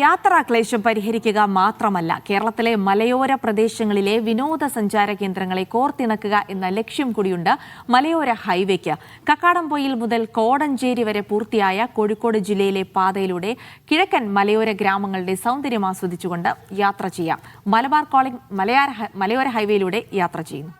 യാത്രാക്ലേശം പരിഹരിക്കുക മാത്രമല്ല, കേരളത്തിലെ മലയോര പ്രദേശങ്ങളിലെ വിനോദസഞ്ചാര കേന്ദ്രങ്ങളെ കോർത്തിണക്കുക എന്ന ലക്ഷ്യം കൂടിയുണ്ട് മലയോര ഹൈവേക്ക്. കക്കാടംപൊയിൽ മുതൽ കോടഞ്ചേരി വരെ പൂർത്തിയായ കോഴിക്കോട് ജില്ലയിലെ പാതയിലൂടെ കിഴക്കൻ മലയോര ഗ്രാമങ്ങളുടെ സൗന്ദര്യം ആസ്വദിച്ചുകൊണ്ട് യാത്ര ചെയ്യാം. മലബാർ കോളിംഗ് മലയോര ഹൈവേയിലൂടെ യാത്ര ചെയ്യുന്നു.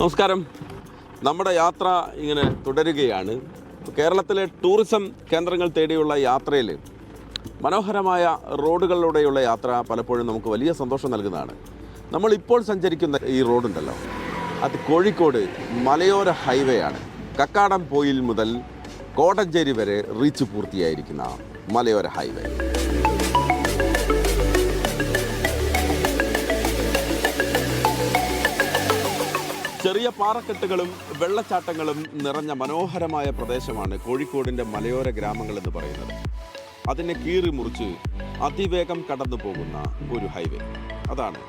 നമസ്കാരം. നമ്മുടെ യാത്ര ഇങ്ങനെ തുടരുകയാണ്. കേരളത്തിലെ ടൂറിസം കേന്ദ്രങ്ങൾ തേടിയുള്ള യാത്രയിൽ മനോഹരമായ റോഡുകളിലൂടെയുള്ള യാത്ര പലപ്പോഴും നമുക്ക് വലിയ സന്തോഷം നൽകുന്നതാണ്. നമ്മളിപ്പോൾ സഞ്ചരിക്കുന്ന ഈ റോഡുണ്ടല്ലോ, അത് കോഴിക്കോട് മലയോര ഹൈവേ ആണ്. കക്കാടംപൊയിൽ മുതൽ കോടഞ്ചേരി വരെ റീച്ച് പൂർത്തിയായിരിക്കുന്ന മലയോര ഹൈവേ. ചെറിയ പാറക്കെട്ടുകളും വെള്ളച്ചാട്ടങ്ങളും നിറഞ്ഞ മനോഹരമായ പ്രദേശമാണ് കോഴിക്കോടിൻ്റെ മലയോര ഗ്രാമങ്ങൾ എന്ന് പറയുന്നത്. അതിനെ കീറി മുറിച്ച് അതിവേഗം കടന്നു പോകുന്ന ഒരു ഹൈവേ, അതാണ്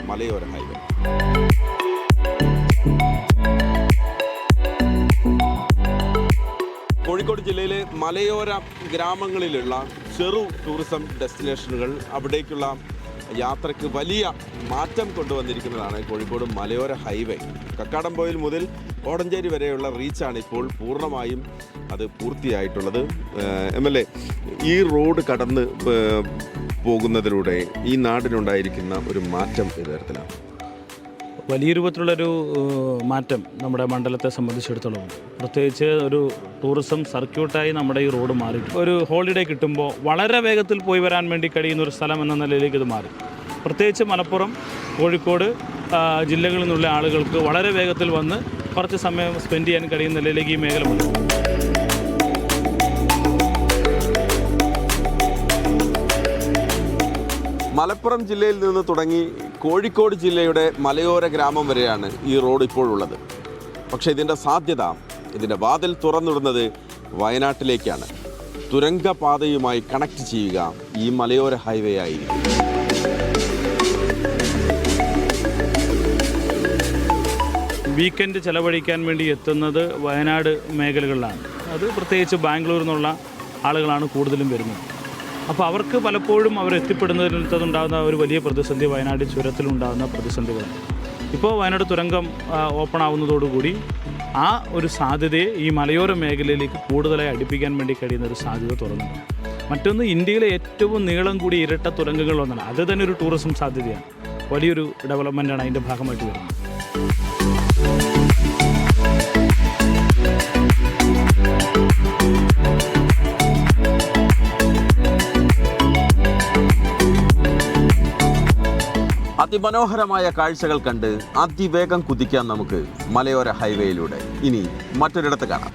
മലയോര ഹൈവേ. കോഴിക്കോട് ജില്ലയിലെ മലയോര ഗ്രാമങ്ങളിലുള്ള ചെറു ടൂറിസം ഡെസ്റ്റിനേഷനുകൾ, അവിടേക്കുള്ള യാത്രയ്ക്ക് വലിയ മാറ്റം കൊണ്ടുവന്നിരിക്കുന്നതാണ് കോഴിക്കോട് മലയോര ഹൈവേ. കക്കാടംപൊയിൽ മുതൽ കോടഞ്ചേരി വരെയുള്ള റീച്ചാണ് ഇപ്പോൾ പൂർണ്ണമായും അത് പൂർത്തിയായിട്ടുള്ളത്. MLA, ഈ റോഡ് കടന്ന് പോകുന്നതിലൂടെ ഈ നാടിനുണ്ടായിരിക്കുന്ന ഒരു മാറ്റം ഇത്തരത്തിലാണ്. വലിയ രൂപത്തിലുള്ളൊരു മാറ്റം നമ്മുടെ മണ്ഡലത്തെ സംബന്ധിച്ചിടത്തോളം, പ്രത്യേകിച്ച് ഒരു ടൂറിസം സർക്യൂട്ടായി നമ്മുടെ ഈ റോഡ് മാറി. ഒരു ഹോളിഡേ കിട്ടുമ്പോൾ വളരെ വേഗത്തിൽ പോയി വരാൻ വേണ്ടി കഴിയുന്ന ഒരു സ്ഥലം എന്ന നിലയിലേക്ക് ഇത് മാറി. പ്രത്യേകിച്ച് മലപ്പുറം, കോഴിക്കോട് ജില്ലകളിൽ നിന്നുള്ള ആളുകൾക്ക് വളരെ വേഗത്തിൽ വന്ന് കുറച്ച് സമയം സ്പെൻഡ് ചെയ്യാൻ കഴിയുന്ന നിലയിലേക്ക് ഈ മേഖല വന്നു. മലപ്പുറം ജില്ലയിൽ നിന്ന് തുടങ്ങി കോഴിക്കോട് ജില്ലയുടെ മലയോര ഗ്രാമം വരെയാണ് ഈ റോഡ് ഇപ്പോഴുള്ളത്. പക്ഷേ ഇതിൻ്റെ സാധ്യത, ഇതിൻ്റെ വാതിൽ തുറന്നിടുന്നത് വയനാട്ടിലേക്കാണ്. തുരങ്കപാതയുമായി കണക്ട് ചെയ്യുക ഈ മലയോര ഹൈവേ ആയിരിക്കും. വീക്കെൻഡ് ചെലവഴിക്കാൻ വേണ്ടി എത്തുന്നത് വയനാട് മേഖലകളിലാണ്. അത് പ്രത്യേകിച്ച് ബാംഗ്ലൂരിൽ നിന്നുള്ള ആളുകളാണ് കൂടുതലും വരുന്നത്. അപ്പോൾ അവർക്ക് പലപ്പോഴും അവർ എത്തിപ്പെടുന്നതിനുണ്ടാകുന്ന ഒരു വലിയ പ്രതിസന്ധി വയനാട് ചുരത്തിലുണ്ടാകുന്ന പ്രതിസന്ധികളാണ്. ഇപ്പോൾ വയനാട് തുരങ്കം ഓപ്പൺ ആവുന്നതോടുകൂടി ആ ഒരു സാധ്യതയെ ഈ മലയോര മേഖലയിലേക്ക് കൂടുതലായി അടുപ്പിക്കാൻ വേണ്ടി കഴിയുന്ന ഒരു സാധ്യത തുറന്നുണ്ട്. മറ്റൊന്ന്, ഇന്ത്യയിലെ ഏറ്റവും നീളം കൂടി ഇരട്ട തുരങ്കങ്ങളിലൊന്നാണ്. അത് തന്നെ ഒരു ടൂറിസം സാധ്യതയാണ്. വലിയൊരു ഡെവലപ്മെൻറ്റാണ് അതിൻ്റെ ഭാഗമായിട്ട് വരുന്നത്. അതിമനോഹരമായ കാഴ്ചകൾ കണ്ട് അതിവേഗം കുതിക്കാൻ നമുക്ക് മലയോര ഹൈവേയിലൂടെ. ഇനി മറ്റൊരിടത്ത് കാണാം.